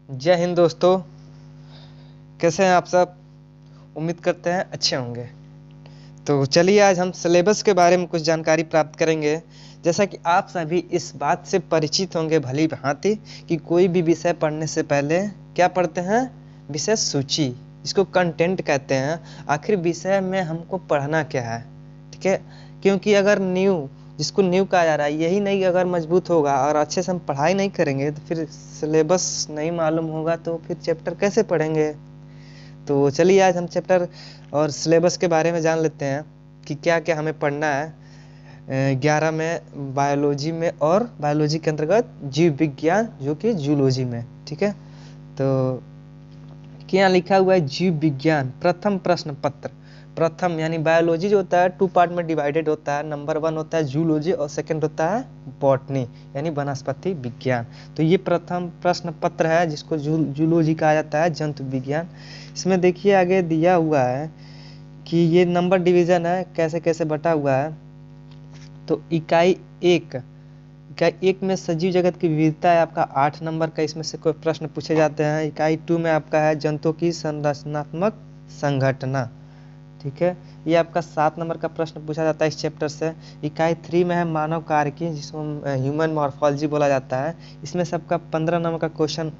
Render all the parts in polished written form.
जय हिंद दोस्तों। कैसे हैं आप सब? उम्मीद करते हैं अच्छे होंगे। तो चलिए आज हम सिलेबस के बारे में कुछ जानकारी प्राप्त करेंगे। जैसा कि आप सभी इस बात से परिचित होंगे भली भांति कि कोई भी विषय पढ़ने से पहले क्या पढ़ते हैं? विषय सूची, इसको कंटेंट कहते हैं। आखिर विषय में हमको पढ़ना क्या है, ठीक है? क्योंकि अगर जिसको न्यू कहा जा रहा है, यही नहीं अगर मजबूत होगा और अच्छे से हम पढ़ाई नहीं करेंगे तो फिर सिलेबस नहीं मालूम होगा तो फिर चैप्टर कैसे पढ़ेंगे। तो चलिए आज हम चैप्टर और सिलेबस के बारे में जान लेते हैं कि क्या क्या हमें पढ़ना है 11 में बायोलॉजी में और बायोलॉजी के अंतर्गत जीव विज्ञान जो कि जूलॉजी में, ठीक है। तो क्या लिखा हुआ है? जीव विज्ञान प्रथम प्रश्न पत्र। प्रथम यानी बायोलॉजी जो होता है 2 पार्ट में डिवाइडेड होता है। नंबर 1 होता है जूलॉजी और सेकंड होता है बॉटनी यानी वनस्पति विज्ञान। तो ये प्रथम प्रश्न पत्र है जिसको जूलॉजी कहा जाता है, जंतु विज्ञान। इसमें देखिए आगे दिया हुआ है कि ये नंबर डिवीजन है, कैसे कैसे बटा हुआ है। तो इकाई 1 में सजीव जगत की विविधता है आपका 8 नंबर का, इसमें से कोई प्रश्न पूछे जाते हैं। इकाई 2 में आपका है जंतुओं की संरचनात्मक संघटना, ठीक है, ये आपका 7 नंबर का प्रश्न पूछा जाता है इस चैप्टर से। इकाई 3 में है मानव कार्य की, जिसको ह्यूमन मॉर्फोलॉजी बोला जाता है। इसमें से आपका 15 नंबर का क्वेश्चन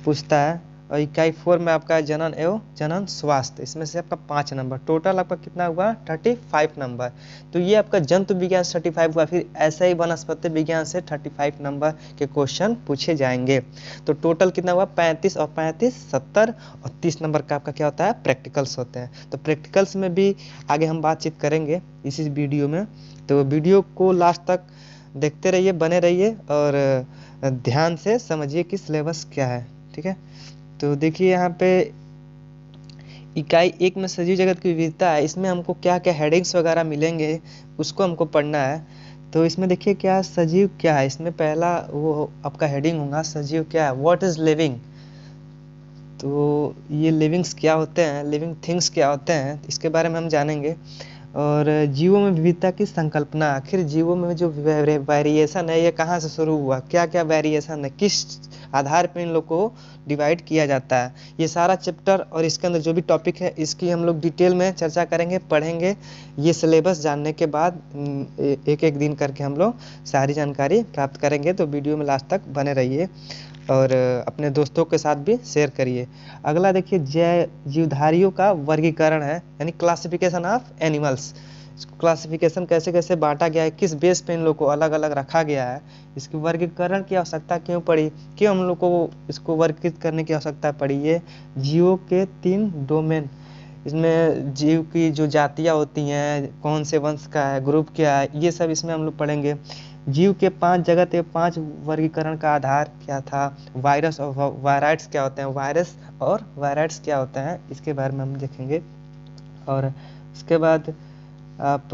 पूछता है। और इकाई 4 में आपका जनन एवं जनन स्वास्थ्य, इसमें से आपका 5 नंबर। टोटल आपका कितना हुआ? 35 नंबर। तो ये आपका जंतु विज्ञान 35 हुआ। फिर ऐसे ही वनस्पति विज्ञान से 35 नंबर के क्वेश्चन पूछे जाएंगे। तो टोटल कितना हुआ? 35 और 35 70 और 30 नंबर का आपका क्या होता है? प्रैक्टिकल्स होते हैं। तो प्रैक्टिकल्स में भी आगे हम बातचीत करेंगे इसी वीडियो में। तो वीडियो को लास्ट तक देखते रहिए, बने रहिए और ध्यान से समझिए कि सिलेबस क्या है, ठीक है। तो देखिए यहाँ पे इकाई 1 में सजीव जगत की विविधता है। इसमें हमको क्या क्या हेडिंग्स वगैरह मिलेंगे उसको हमको पढ़ना है। तो इसमें देखिए क्या सजीव क्या है। इसमें पहला वो आपका हेडिंग होगा सजीव क्या है, व्हाट इज लिविंग। तो ये लिविंग्स क्या होते हैं, लिविंग थिंग्स क्या होते हैं, इसके बारे में हम जानेंगे। और जीवों में विविधता की संकल्पना, आखिर जीवों में जो वेरिएशन है ये कहाँ से शुरू हुआ, क्या क्या वेरिएशन है, किस आधार पर इन लोग को डिवाइड किया जाता है। ये सारा चैप्टर और इसके अंदर जो भी टॉपिक है इसकी हम लोग डिटेल में चर्चा करेंगे, पढ़ेंगे। ये सिलेबस जानने के बाद एक एक दिन करके हम लोग सारी जानकारी प्राप्त करेंगे। तो वीडियो में लास्ट तक बने रहिए और अपने दोस्तों के साथ भी शेयर करिए। अगला देखिए जीवधारियों का वर्गीकरण है, यानी क्लासिफिकेशन ऑफ एनिमल्स। क्लासिफिकेशन कैसे कैसे बांटा गया है, किस बेस पे इन लोग को अलग अलग रखा गया है, इसकी वर्गीकरण की आवश्यकता क्यों पड़ी, क्यों हम लोग को इसको वर्गीकृत करने की आवश्यकता पड़ी। ये जीवों के 3 डोमेन, इसमें जीव की जो जातियाँ होती हैं, कौन से वंश का है, ग्रुप क्या है, ये सब इसमें हम लोग पढ़ेंगे। जीव के 5 जगत या 5 वर्गीकरण का आधार क्या था, वायरस और वायराइड्स क्या होते हैं, वायरस और वायराइड्स क्या होते हैं, इसके बारे में हम देखेंगे। और उसके बाद आप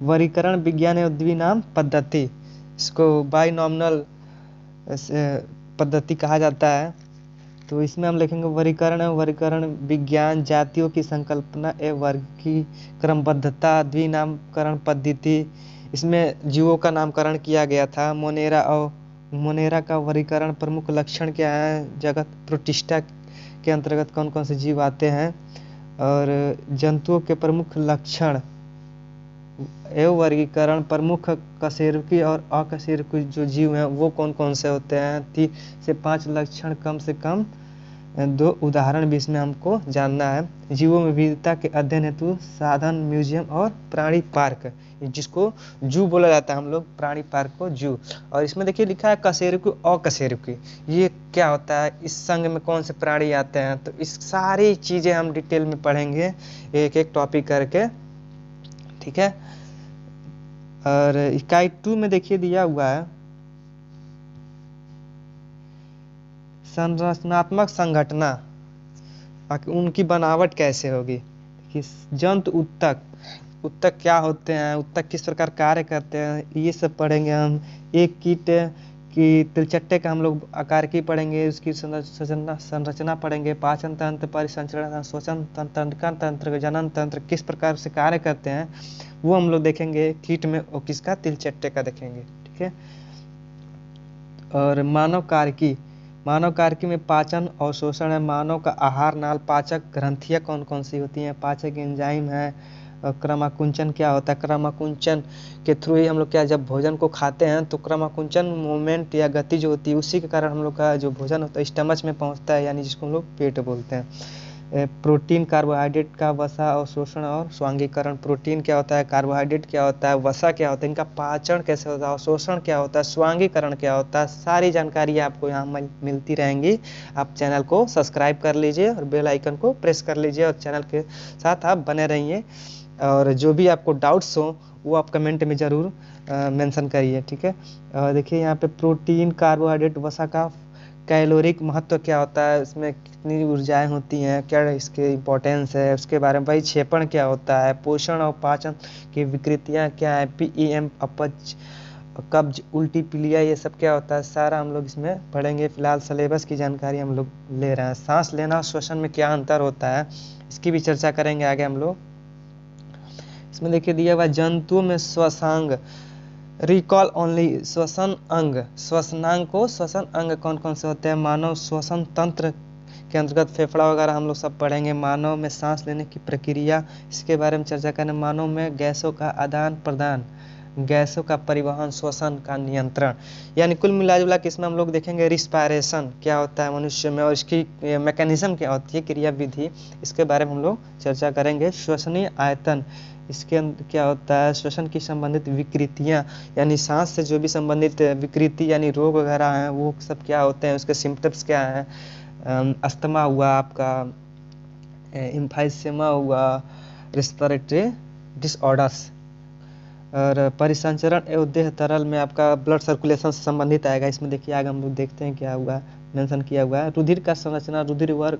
वर्गीकरण विज्ञान एवं द्विनाम पद्धति, इसको बाइनॉमिनल पद्धति कहा जाता है। तो इसमें हम लिखेंगे वर्गीकरण विज्ञान, जातियों की संकल्पना एवं वर्गीक्रमबद्धता, द्विनामकरण पद्धति। इसमें जीवों का नामकरण किया गया था। मोनेरा का वर्गीकरण प्रमुख लक्षण क्या है, जगत प्रोटिस्टा के अंतर्गत कौन कौन से जीव आते हैं, और जंतुओं के प्रमुख लक्षण एवं वर्गीकरण, प्रमुख कशेरुकी और अकशेरुकी जो जीव हैं वो कौन कौन से होते हैं, 3 से 5 लक्षण, कम से कम 2 उदाहरण भी इसमें हमको जानना है। जीवों में विविधता के अध्ययन हेतु साधन, म्यूजियम और प्राणी पार्क, जिसको जू बोला जाता है, हम लोग प्राणी पार्क को जू। और इसमें देखिए लिखा है कशेरुकी और अकशेरुकी, ये क्या होता है, इस संघ में कौन से प्राणी आते हैं। तो इस सारी चीज़ें हम डिटेल में पढ़ेंगे एक एक टॉपिक करके, ठीक है। और इकाई 2 में देखिए दिया हुआ है संरचनात्मक संघटना, उनकी बनावट कैसे होगी। जंतु उत्तक क्या होते हैं, उत्तक किस प्रकार कार्य करते हैं, ये सब पढ़ेंगे हम। एक कीट की तिलचट्टे का हम लोग आकार की पढ़ेंगे, उसकी संरचना पढ़ेंगे। पाचन तंत्र, परिसंचरण, श्वसन तंत्र, जनन तंत्र किस प्रकार से कार्य करते हैं वो हम लोग देखेंगे कीट में, और किसका, तिलचट्टे का देखेंगे, ठीक है। और मानव कार्य की मानव कार्य में पाचन और शोषण है। मानव का आहार नाल पाचक ग्रंथियाँ कौन कौन सी होती हैं? पाचक एंजाइम है। और क्रमाकुंचन क्या होता है? क्रमाकुंचन के थ्रू ही हम लोग क्या, जब भोजन को खाते हैं तो क्रमाकुंचन मूवमेंट या गति जो होती है उसी के कारण हम लोग का जो भोजन होता है स्टमच में पहुंचता है, यानी जिसको हम लोग पेट बोलते हैं। प्रोटीन कार्बोहाइड्रेट का वसा और शोषण और स्वांगीकरण। प्रोटीन क्या होता है, कार्बोहाइड्रेट क्या होता है, वसा क्या होता है, इनका पाचन कैसे होता है, और शोषण क्या होता है, स्वांगीकरण क्या होता है, सारी जानकारी आपको यहाँ मिलती रहेंगी। आप चैनल को सब्सक्राइब कर लीजिए और बेल आइकन को प्रेस कर लीजिए और चैनल के साथ आप बने रहिए। और जो भी आपको डाउट्स हो वो आप कमेंट में ज़रूर मेंशन करिए, ठीक है। देखिए यहाँ पे प्रोटीन कार्बोहाइड्रेट वसा का कैलोरिक महत्व क्या होता है, इसमें कितनी ऊर्जाएं होती हैं, क्या इसके इम्पोर्टेंस है, उसके बारे में। परिक्षेपण क्या होता है, पोषण और पाचन की विकृतियां क्या है, पीईएम अपच, कब्ज, उल्टी, पीलिया, ये सब क्या होता है, सारा हम लोग इसमें पढ़ेंगे। फिलहाल सिलेबस की जानकारी हम लोग ले रहे हैं। सांस लेना और श्वसन में क्या अंतर होता है, इसकी भी चर्चा करेंगे आगे हम लोग। इसमें देखिए दिया हुआ जंतुओं में श्वसांग, रिकॉल ओनली, श्वसन अंग, श्वसनांग को श्वसन अंग कौन कौन से होते हैं? मानव श्वसन तंत्र के अंतर्गत फेफड़ा वगैरह हम लोग सब पढ़ेंगे। मानव में सांस लेने की प्रक्रिया, इसके बारे में चर्चा करें। मानव में गैसों का आदान प्रदान, गैसों का परिवहन, श्वसन का नियंत्रण, यानी कुल मिला जुला के इसमें हम लोग देखेंगे रिस्पायरेशन क्या होता है मनुष्य में और इसकी मैकेनिज्म क्या होती है, क्रिया विधि, इसके बारे में हम लोग चर्चा करेंगे। श्वसनीय आयतन, इसके अंदर क्या होता है, श्वसन की संबंधित विकृतियां, यानी सांस से जो भी संबंधित विकृति यानी रोग वगैरह हैं वो सब क्या होते हैं, उसके सिम्टम्स क्या हैं। अस्थमा हुआ आपका, एम्फाइसेमा हुआ, रेस्पिरेटरी डिसऑर्डर्स। और परिसंचरण एवं देह तरल में आपका ब्लड सर्कुलेशन से संबंधित आएगा। इसमें देखिए आगे हम लोग देखते हैं क्या हुआ, मेंशन किया हुआ है। रुधिर का संरचना, रुधिर वर्ग,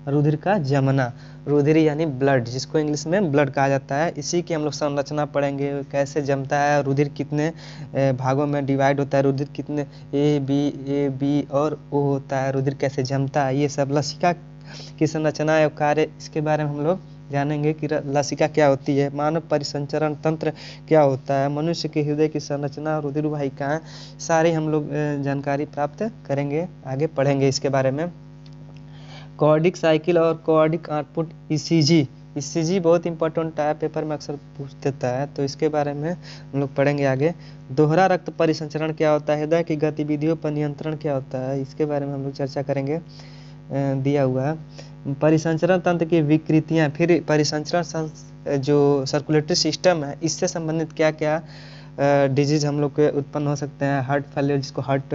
रुधिर का जमना, रुधिर यानी ब्लड, जिसको इंग्लिश में ब्लड कहा जाता है, इसी की हम लोग संरचना पढ़ेंगे, कैसे जमता है, रुधिर कितने भागों में डिवाइड होता है, रुधिर कितने ए बी और ओ होता है, रुधिर कैसे जमता है, ये सब। लसिका की संरचना एवं कार्य, इसके बारे में हम लोग जानेंगे कि लसिका क्या होती है। मानव परिसंचरण तंत्र क्या होता है, मनुष्य के हृदय की संरचना, रुधिर वाहिकाएं, सारी हम लोग जानकारी प्राप्त करेंगे, आगे पढ़ेंगे इसके बारे में। कार्डिक साइकिल और कार्डिक आउटपुट, ईसीजी, ईसीजी बहुत इंपॉर्टेंट है, पेपर में अक्सर पूछ देता है, तो इसके बारे में हम लोग पढ़ेंगे आगे। दोहरा रक्त परिसंचरण क्या होता है, हृदय की गतिविधियों पर नियंत्रण क्या होता है, इसके बारे में हम लोग चर्चा करेंगे, दिया हुआ है। परिसंचरण तंत्र की विकृतियां, फिर परिसंचरण जो सर्कुलेटरी सिस्टम है इससे संबंधित क्या क्या डिजीज हम लोग के उत्पन्न हो सकते हैं। हार्ट फेलियर, जिसको हार्ट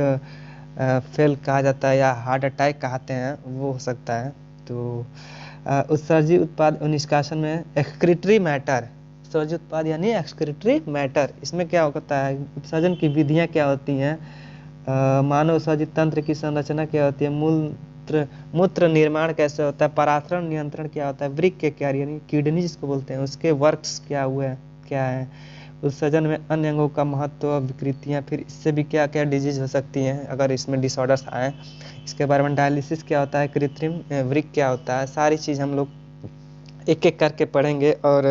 फेल कहा जाता है या हार्ट अटैक कहते हैं, वो हो सकता है। तो उत्सर्जी उत्पाद और निष्कासन में एक्सक्रीटरी मैटर, उत्सर्जी उत्पाद यानी एक्सक्रीटरी मैटर, इसमें क्या होता है, उत्सर्जन की विधियां क्या होती हैं, मानव उत्सर्जित तंत्र की संरचना क्या होती है, मूत्र निर्माण कैसे होता है, परासरण नियंत्रण क्या होता है, वृक्क के क्या यानी किडनी जिसको बोलते हैं उसके वर्क्स क्या हुए क्या है, उत्सर्जन में अन्य अंगों का महत्व, विकृतियां, फिर इससे भी क्या क्या डिजीज हो सकती हैं अगर इसमें डिसऑर्डर्स आए, इसके बारे में। डायलिसिस क्या होता है, कृत्रिम वृक्क क्या होता है, सारी चीज़ हम लोग एक एक करके पढ़ेंगे। और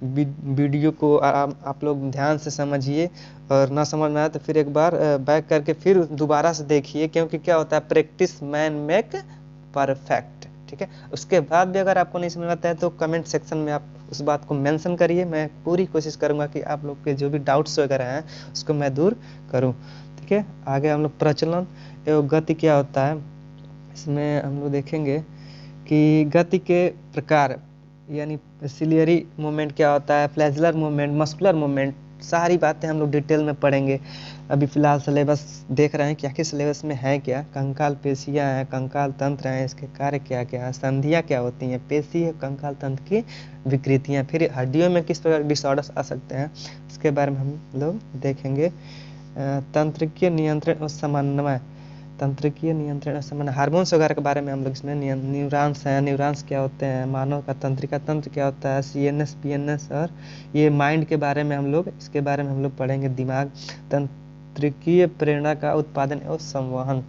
वीडियो को आप लोग ध्यान से समझिए, और ना समझ में आए तो फिर एक बार बैक करके फिर दोबारा से देखिए, क्योंकि क्या होता है, प्रैक्टिस मैन मेक परफेक्ट, ठीक है। उसके बाद भी अगर आपको नहीं समझ आता है तो कमेंट सेक्शन में आप उस बात को मेंशन करिए, मैं पूरी कोशिश करूंगा कि आप लोग के जो भी डाउट्स वगैरह हैं उसको मैं दूर करूं, ठीक है। आगे हम लोग प्रचलन एवं गति क्या होता है, इसमें हम लोग देखेंगे कि गति के प्रकार, यानी सिलियरी मूवमेंट क्या होता है, फ्लैजुलर मूवमेंट, मस्कुलर मूवमेंट, सारी बातें हम लोग डिटेल में पढ़ेंगे। अभी फिलहाल सिलेबस देख रहे हैं कि आखिर सिलेबस में है क्या। कंकाल पेशियां हैं, कंकाल तंत्र हैं, इसके कार्य क्या क्या है, संधियां क्या होती हैं, पेशी है, कंकाल तंत्र की विकृतियां, फिर हड्डियों में किस प्रकार डिसऑर्डर्स आ सकते हैं, इसके बारे में हम लोग देखेंगे। तंत्रिकीय नियंत्रण और समन्वय, तंत्रिकीय नियंत्रण और समन्वय, हार्मोन्स वगैरह के बारे में हम लोग इसमें, न्यूरॉन्स हैं, न्यूरॉन्स क्या होते हैं, मानव का तंत्रिका तंत्र क्या होता है, सीएनएस पीएनएस, और ये माइंड के बारे में हम लोग, इसके बारे में हम लोग पढ़ेंगे। दिमाग, तंत्रिकीय प्रेरणा का उत्पादन और संवहन,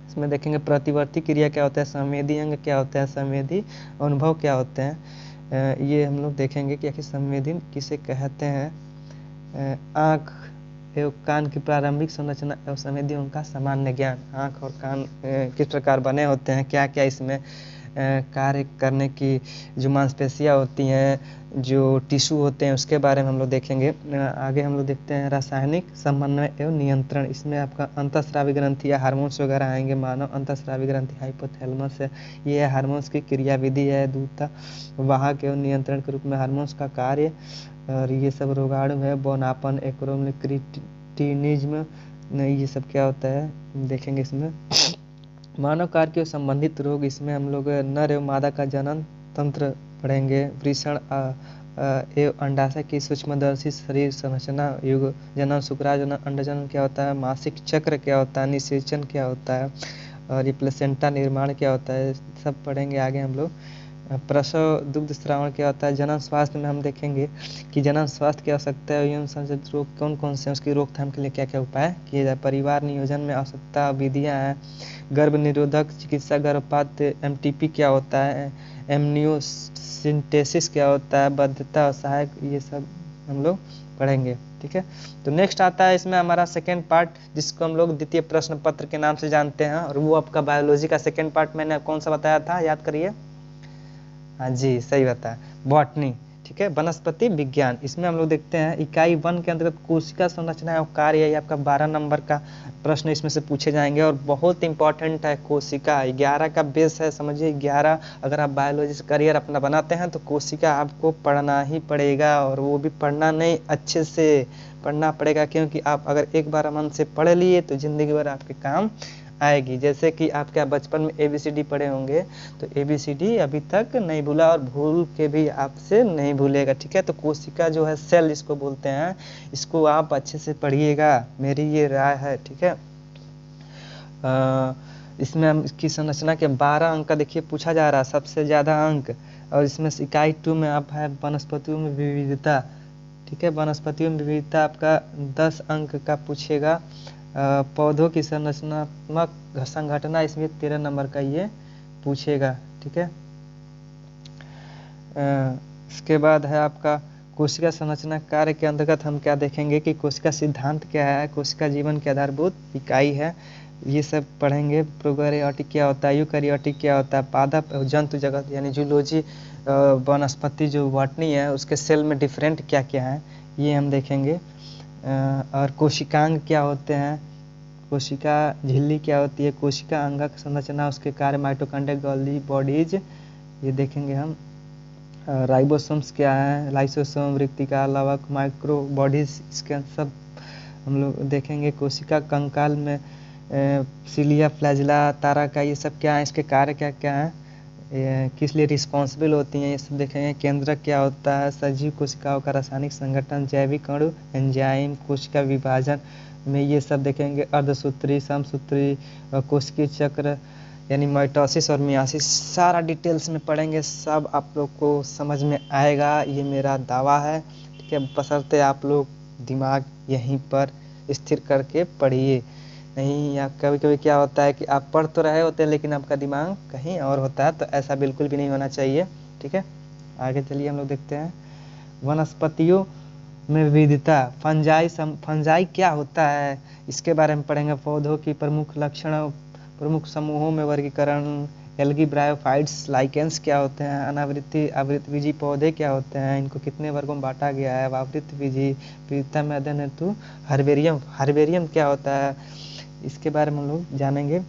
इसमें देखेंगे प्रतिवर्ती क्रिया क्या होता है, संवेदी अंग क्या होता है, संवेदी अनुभव क्या होते हैं, ये हम लोग देखेंगे कि आखिर संवेदी किसे कहते हैं। आँख एवं कान की प्रारंभिक संरचना एवं संवेदियों का सामान्य ज्ञान। आँख और कान किस प्रकार बने होते हैं, क्या क्या इसमें कार्य करने की जो मांसपेशियाँ होती हैं, जो टिश्यू होते हैं, उसके बारे में हम लोग देखेंगे। आगे हम लोग देखते हैं रासायनिक समन्वय एवं नियंत्रण। इसमें आपका अंतःस्रावी ग्रंथि या हार्मोन्स वगैरह आएंगे। मानव अंतःस्रावी ग्रंथि हाइपोथैलेमस है, ये हार्मोन्स की क्रियाविधि है। दूसरा वाहक एवं नियंत्रण के रूप में हार्मोन्स का कार्य, और ये सब रोगाणु है, बौनापन, एक्रोम, क्रिटिनिज्म, ये सब क्या होता है देखेंगे इसमें। मानव कार्य के संबंधित रोग, इसमें हम लोग नर एवं मादा का जनन तंत्र पढ़ेंगे। वृषण एवं अंडाशय की सूक्ष्मदर्शी शरीर संरचना, युग जनन, शुक्राणु जनन, अंडजनन क्या होता है, मासिक चक्र क्या होता है, निषेचन क्या होता है, और ये प्लेसेंटा निर्माण क्या होता है, सब पढ़ेंगे आगे हम लोग। प्रसव दुग्ध स्रावण क्या होता है। जनन स्वास्थ्य में हम देखेंगे कि जनन स्वास्थ्य की आवश्यकता है, यौन संबंधित रोग कौन कौन से हैं, उसकी रोकथाम के लिए क्या क्या उपाय किए जाए। परिवार नियोजन में आवश्यकता विधियाँ हैं। गर्भ निरोधक चिकित्सा, गर्भपात, एमटीपी क्या होता है, एमनियोसिंटेसिस क्या होता है, बद्धता और सहायक, ये सब हम लोग पढ़ेंगे। ठीक है, तो नेक्स्ट आता है इसमें हमारा सेकेंड पार्ट, जिसको हम लोग द्वितीय प्रश्न पत्र के नाम से जानते हैं, और वो आपका बायोलॉजी का सेकेंड पार्ट मैंने कौन सा बताया था, याद करिए। हाँ जी, सही बताया, बॉटनी। ठीक है, वनस्पति विज्ञान। इसमें हम लोग देखते हैं इकाई 1 के अंतर्गत कोशिका संरचना और कार्य, ये आपका 12 नंबर का प्रश्न इसमें से पूछे जाएंगे, और बहुत इंपॉर्टेंट है कोशिका। 11 का बेस है, समझिए 11। अगर आप बायोलॉजी से करियर अपना बनाते हैं तो कोशिका आपको पढ़ना ही पड़ेगा, और वो भी पढ़ना नहीं, अच्छे से पढ़ना पड़ेगा, क्योंकि आप अगर एक बार मन से पढ़ लिए तो जिंदगी भर आपके काम आएगी। जैसे कि आप क्या बचपन में ABCD पढ़े होंगे, तो ABCD अभी तक नहीं भूला, और भूल के भी आपसे नहीं भूलेगा। ठीक है, तो कोशिका जो है, सेल जिसको बोलते हैं, इसको आप अच्छे से पढ़िएगा, मेरी ये राय है। ठीक है, इसमें हम इसकी संरचना के 12 अंक का देखिए पूछा जा रहा है, सबसे ज़्यादा अंक। और इसमें इकाई 2 में आप है वनस्पतियों में विविधता। ठीक है, वनस्पतियों में विविधता आपका 10 अंक का पूछेगा। पौधों की संरचनात्मक संघटना, इसमें 13 नंबर का ये पूछेगा। ठीक है, इसके बाद है आपका कोशिका संरचना कार्य के अंतर्गत हम क्या देखेंगे कि कोशिका सिद्धांत क्या है, कोशिका जीवन की आधारभूत इकाई है, ये सब पढ़ेंगे। प्रोकैरियोटिक क्या होता है, यूकैरियोटिक क्या होता है, पादप जंतु जगत यानी जूलॉजी, वनस्पति जो बॉटनी है, उसके सेल में डिफरेंट क्या क्या है, ये हम देखेंगे। और कोशिकांग क्या होते हैं, कोशिका झिल्ली क्या होती है, कोशिका अंगक संरचना, उसके कार्य, माइटोकॉन्ड्रिया, गोल्गी बॉडीज, ये देखेंगे हम। राइबोसोम्स क्या है, लाइसोसोम, रिक्तिका, लवक, माइक्रो बॉडीज, इसके सब हम लोग देखेंगे। कोशिका कंकाल में सिलिया, फ्लैजिला, तारा का, ये सब क्या है, इसके कार्य क्या क्या है, किस लिए रिस्पॉन्सिबल होती हैं, ये सब देखेंगे। केंद्रक क्या होता है, सजीव कोशिकाओं का रासायनिक संगठन, जैविक अणु, एंजाइम, कोशिका विभाजन में ये सब देखेंगे। अर्धसूत्री, समसूत्री, कोशिकीय चक्र यानी माइटोसिस और मियासिस, सारा डिटेल्स में पढ़ेंगे, सब आप लोग को समझ में आएगा, ये मेरा दावा है। ठीक है, बशर्ते आप लोग दिमाग यहीं पर स्थिर करके पढ़िए, नहीं या कभी कभी क्या होता है कि आप पढ़ तो रहे होते हैं लेकिन आपका दिमाग कहीं और होता है, तो ऐसा बिल्कुल भी नहीं होना चाहिए। ठीक है, आगे चलिए हम लोग देखते हैं वनस्पतियों में विविधता। फंजाई क्या होता है, इसके बारे में पढ़ेंगे। पौधों की प्रमुख लक्षण, प्रमुख समूहों में वर्गीकरण, एल्गी, ब्रायोफाइट्स, लाइकेंस क्या होते हैं, अनावृत्ति आवृतबीजी पौधे क्या होते हैं, इनको कितने वर्गों में बांटा गया है, आवृतबीजी, विविधता में अध्ययन हेतु हर्बेरियम, हर्बेरियम क्या होता है, इसके बारे में हम लोग जानेंगे।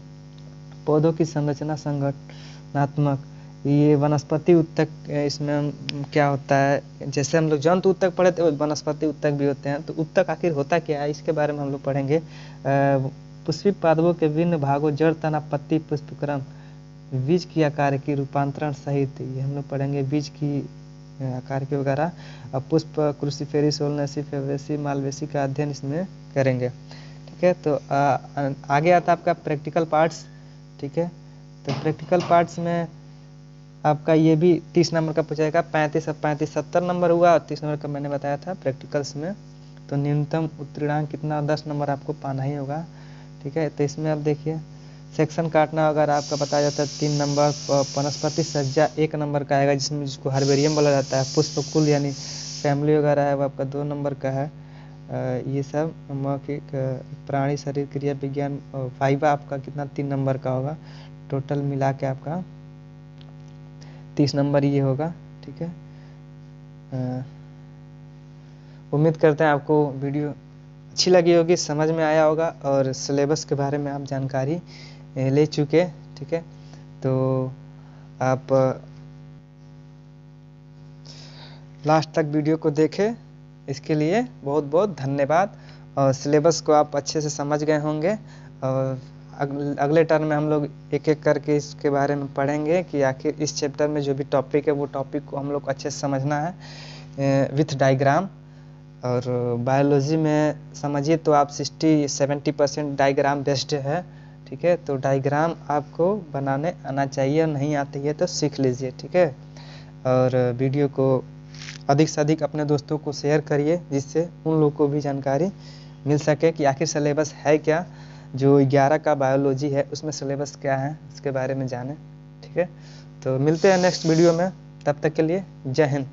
पौधों की संरचना संगठनात्मक, ये वनस्पति उत्तक, इसमें हम क्या होता है, जैसे हम लोग जंतु उत्तक पढ़े थे, वनस्पति उत्तक भी होते हैं, तो उत्तक आखिर होता क्या है, इसके बारे में हम लोग पढ़ेंगे। पुष्पी पादपों के विभिन्न भागों, जड़, तना, पत्ती, पुष्पक्रम, बीज की आकार की रूपांतरण सहित ये हम लोग पढ़ेंगे, बीज की आकार के वगैरह। और पुष्प, क्रूसिफेरी, सोलनेसी, फेबरेसी, मालवेसी का अध्ययन इसमें करेंगे। ठीक है, तो आगे आता है आपका प्रैक्टिकल पार्ट्स। ठीक है, तो प्रैक्टिकल पार्ट्स में आपका ये भी 30 नंबर का पूछेगा, 35 70 नंबर हुआ, और 30 नंबर का मैंने बताया था प्रैक्टिकल्स में। तो न्यूनतम उत्तीर्णांक कितना, 10 नंबर आपको पाना ही होगा। ठीक है, तो इसमें आप देखिए सेक्शन काटना अगर आपका बताया जाता है 3 नंबर, वनस्पति सज्जा 1 नंबर का आएगा, जिसमें जिसको हर्बेरियम बोला जाता है। पुष्पकुल यानी फैमिली वगैरह है वो आपका 2 नंबर का है। ये सब मौखिक प्राणी शरीर क्रिया विज्ञान वाइवा आपका कितना 3 नंबर का होगा, टोटल मिला के आपका 30 नंबर ये होगा। ठीक है, उम्मीद करते हैं आपको वीडियो अच्छी लगी होगी, समझ में आया होगा और सिलेबस के बारे में आप जानकारी ले चुके। ठीक है, तो आप लास्ट तक वीडियो को देखें, इसके लिए बहुत बहुत धन्यवाद। और सिलेबस को आप अच्छे से समझ गए होंगे और अगले टर्म में हम लोग एक एक करके इसके बारे में पढ़ेंगे कि आखिर इस चैप्टर में जो भी टॉपिक है वो टॉपिक को हम लोग को अच्छे से समझना है विथ डायग्राम। और बायोलॉजी में समझिए तो आप 60-70% डायग्राम बेस्ड है। ठीक है, तो डायग्राम आपको बनाने आना चाहिए, नहीं आती है तो सीख लीजिए। ठीक है, और वीडियो को अधिक से अधिक अपने दोस्तों को शेयर करिए, जिससे उन लोगों को भी जानकारी मिल सके कि आखिर सिलेबस है क्या, जो 11 का बायोलॉजी है उसमें सिलेबस क्या है, इसके बारे में जाने। ठीक है, तो मिलते हैं नेक्स्ट वीडियो में, तब तक के लिए जय हिंद।